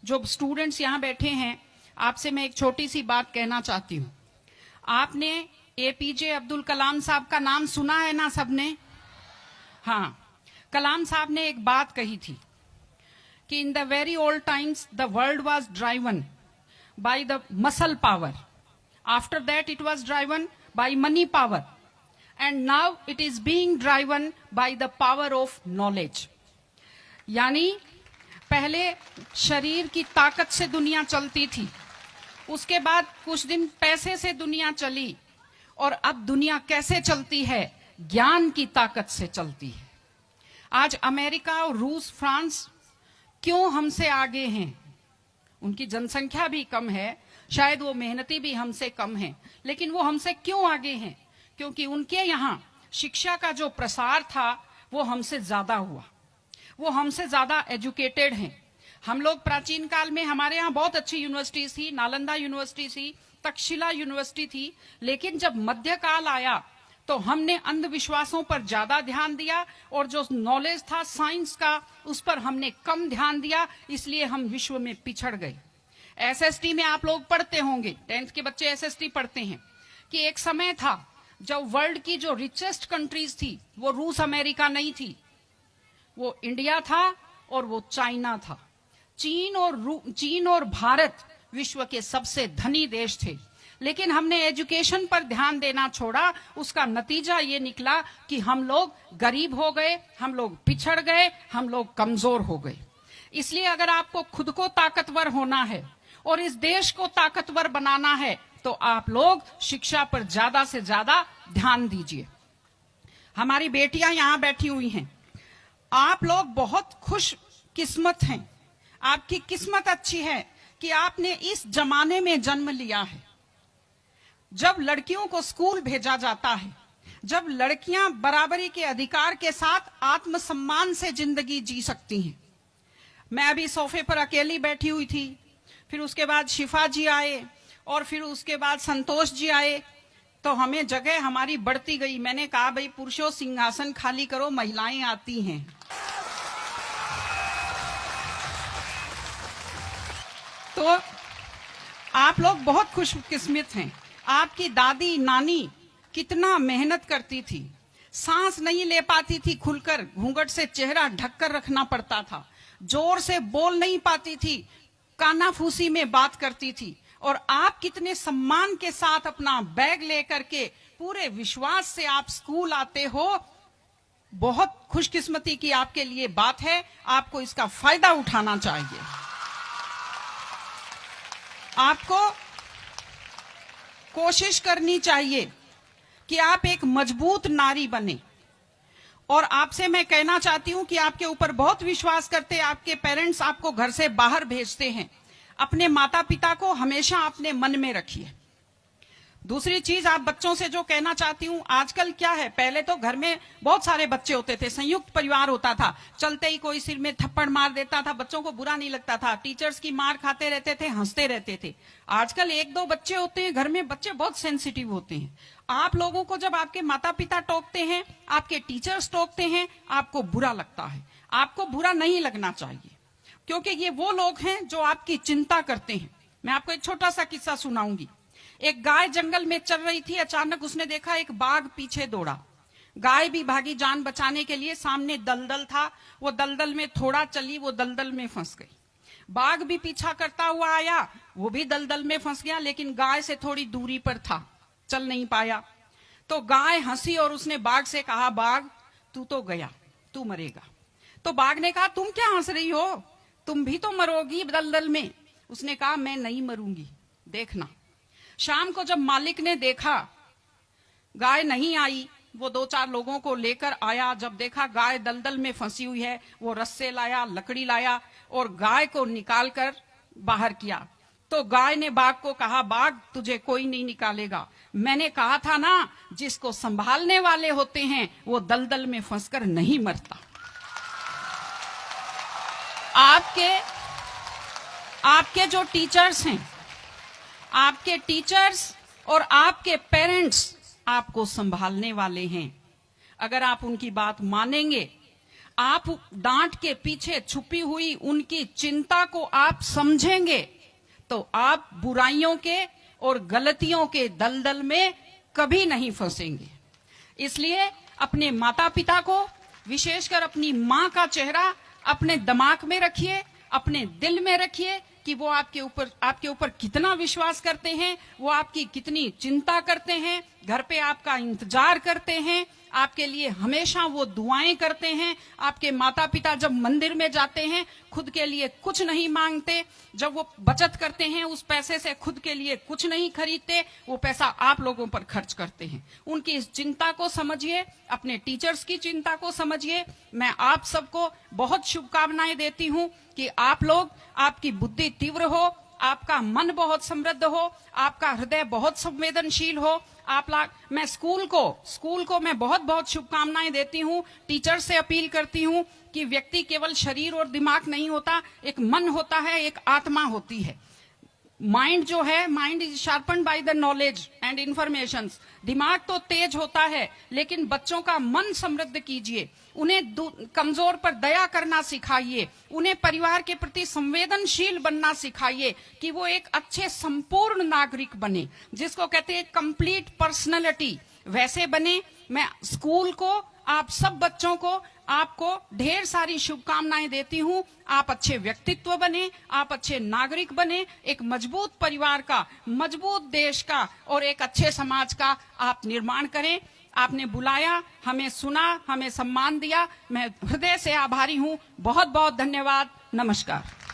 जो स्टूडेंट्स यहाँ बैठे हैं, आपसे मैं एक छोटी सी बात कहना चाहती हूँ। आपने एपीजे अब्दुल कलाम साहब का नाम सुना है ना सबने? हाँ, कलाम साहब ने एक बात कही थी कि in the very old times the world was driven by the muscle power, after that it was driven by money power, and now it is being driven by the power of knowledge. यानी पहले शरीर की ताकत से दुनिया चलती थी, उसके बाद कुछ दिन पैसे से दुनिया चली, और अब दुनिया कैसे चलती है? ज्ञान की ताकत से चलती है। आज अमेरिका और रूस, फ्रांस क्यों हमसे आगे हैं? उनकी जनसंख्या भी कम है, शायद वो मेहनती भी हमसे कम है, लेकिन वो हमसे क्यों आगे हैं? क्योंकि उनके यहाँ शिक्षा का जो प्रसार था वो हमसे ज्यादा हुआ, वो हमसे ज्यादा एजुकेटेड हैं। हम लोग प्राचीन काल में हमारे यहाँ बहुत अच्छी यूनिवर्सिटीज थी, नालंदा यूनिवर्सिटी थी, तक्षशिला यूनिवर्सिटी थी, लेकिन जब मध्यकाल आया तो हमने अंधविश्वासों पर ज्यादा ध्यान दिया, और जो नॉलेज था साइंस का उस पर हमने कम ध्यान दिया, इसलिए हम विश्व में पिछड़ गए। एसएसटी में आप लोग पढ़ते होंगे, 10th के बच्चे एसएसटी पढ़ते हैं, कि एक समय था जब वर्ल्ड की जो रिचेस्ट कंट्रीज थी वो रूस अमेरिका नहीं थी, वो इंडिया था और वो चाइना था। चीन और भारत विश्व के सबसे धनी देश थे, लेकिन हमने एजुकेशन पर ध्यान देना छोड़ा। उसका नतीजा ये निकला कि हम लोग गरीब हो गए, हम लोग पिछड़ गए, हम लोग कमजोर हो गए। इसलिए अगर आपको खुद को ताकतवर होना है और इस देश को ताकतवर बनाना है तो आप लोग शिक्षा पर ज्यादा से ज्यादा ध्यान दीजिए। हमारी बेटियां यहां बैठी हुई हैं, आप लोग बहुत खुश किस्मत हैं, आपकी किस्मत अच्छी है कि आपने इस जमाने में जन्म लिया है जब लड़कियों को स्कूल भेजा जाता है, जब लड़कियां बराबरी के अधिकार के साथ आत्मसम्मान से जिंदगी जी सकती हैं। मैं अभी सोफे पर अकेली बैठी हुई थी, फिर उसके बाद शिफा जी आए और फिर उसके बाद संतोष जी आए, तो हमें जगह हमारी बढ़ती गई। मैंने कहा भाई पुरुषों सिंहासन खाली करो, महिलाएं आती हैं। तो आप लोग बहुत खुशकिस्मत हैं। आपकी दादी नानी कितना मेहनत करती थी, सांस नहीं ले पाती थी खुलकर, घूंघट से चेहरा ढककर रखना पड़ता था, जोर से बोल नहीं पाती थी, कानाफूसी में बात करती थी, और आप कितने सम्मान के साथ अपना बैग लेकर के पूरे विश्वास से आप स्कूल आते हो। बहुत खुशकिस्मती की आपके लिए बात है, आपको इसका फायदा उठाना चाहिए। आपको कोशिश करनी चाहिए कि आप एक मजबूत नारी बने, और आपसे मैं कहना चाहती हूं कि आपके ऊपर बहुत विश्वास करते, आपके पेरेंट्स आपको घर से बाहर भेजते हैं, अपने माता पिता को हमेशा अपने मन में रखिए। दूसरी चीज आप बच्चों से जो कहना चाहती हूँ, आजकल क्या है, पहले तो घर में बहुत सारे बच्चे होते थे, संयुक्त परिवार होता था, चलते ही कोई सिर में थप्पड़ मार देता था, बच्चों को बुरा नहीं लगता था, टीचर्स की मार खाते रहते थे, हंसते रहते थे। आजकल 1-2 बच्चे होते हैं घर में, बच्चे बहुत सेंसिटिव होते हैं। आप लोगों को जब आपके माता पिता टोकते हैं, आपके टीचर्स टोकते हैं, आपको बुरा लगता है। आपको बुरा नहीं लगना चाहिए, क्योंकि ये वो लोग हैं जो आपकी चिंता करते हैं। मैं आपको एक छोटा सा किस्सा सुनाऊंगी। एक गाय जंगल में चल रही थी, अचानक उसने देखा एक बाघ पीछे दौड़ा। गाय भी भागी जान बचाने के लिए, सामने दलदल था, वो दलदल में थोड़ा चली, वो दलदल में फंस गई। बाघ भी पीछा करता हुआ आया, वो भी दलदल में फंस गया, लेकिन गाय से थोड़ी दूरी पर था, चल नहीं पाया। तो गाय हंसी और उसने बाघ से कहा, बाघ तू तो गया, तू मरेगा। तो बाघ ने कहा, तुम क्या हंस रही हो, तुम भी तो मरोगी दलदल में। उसने कहा, मैं नहीं मरूंगी, देखना। शाम को जब मालिक ने देखा गाय नहीं आई, वो 2-4 लोगों को लेकर आया। जब देखा गाय दलदल में फंसी हुई है, वो रस्से लाया, लकड़ी लाया और गाय को निकालकर बाहर किया। तो गाय ने बाघ को कहा, बाघ तुझे कोई नहीं निकालेगा, मैंने कहा था ना, जिसको संभालने वाले होते हैं वो दलदल में फंसकर नहीं मरता। आपके जो टीचर्स हैं, आपके टीचर्स और आपके पेरेंट्स आपको संभालने वाले हैं। अगर आप उनकी बात मानेंगे, आप डांट के पीछे छुपी हुई उनकी चिंता को आप समझेंगे तो आप बुराइयों के और गलतियों के दलदल में कभी नहीं फंसेंगे। इसलिए अपने माता पिता को, विशेषकर अपनी मां का चेहरा अपने दिमाग में रखिए, अपने दिल में रखिए कि वो आपके ऊपर कितना विश्वास करते हैं, वो आपकी कितनी चिंता करते हैं, घर पे आपका इंतजार करते हैं, आपके लिए हमेशा वो दुआएं करते हैं। आपके माता पिता जब मंदिर में जाते हैं खुद के लिए कुछ नहीं मांगते, जब वो बचत करते हैं उस पैसे से खुद के लिए कुछ नहीं खरीदते, वो पैसा आप लोगों पर खर्च करते हैं। उनकी इस चिंता को समझिए, अपने टीचर्स की चिंता को समझिए। मैं आप सबको बहुत शुभकामनाएं देती हूं कि आप लोग, आपकी बुद्धि तीव्र हो, आपका मन बहुत समृद्ध हो, आपका हृदय बहुत संवेदनशील हो। मैं स्कूल को मैं बहुत बहुत शुभकामनाएं देती हूं। टीचर से अपील करती हूं कि व्यक्ति केवल शरीर और दिमाग नहीं होता, एक मन होता है, एक आत्मा होती है। माइंड जो है, mind is sharpened by the knowledge and information. दिमाग तो तेज होता है, लेकिन बच्चों का मन समृद्ध कीजिए, उन्हें कमजोर पर दया करना सिखाइए, उन्हें परिवार के प्रति संवेदनशील बनना सिखाइए कि वो एक अच्छे संपूर्ण नागरिक बने, जिसको कहते हैं कंप्लीट पर्सनैलिटी, वैसे बने। मैं स्कूल को, आप सब बच्चों को, आपको ढेर सारी शुभकामनाएं देती हूं। आप अच्छे व्यक्तित्व बने, आप अच्छे नागरिक बने, एक मजबूत परिवार का, मजबूत देश का और एक अच्छे समाज का आप निर्माण करें। आपने बुलाया, हमें सुना, हमें सम्मान दिया, मैं हृदय से आभारी हूं। बहुत बहुत धन्यवाद। नमस्कार।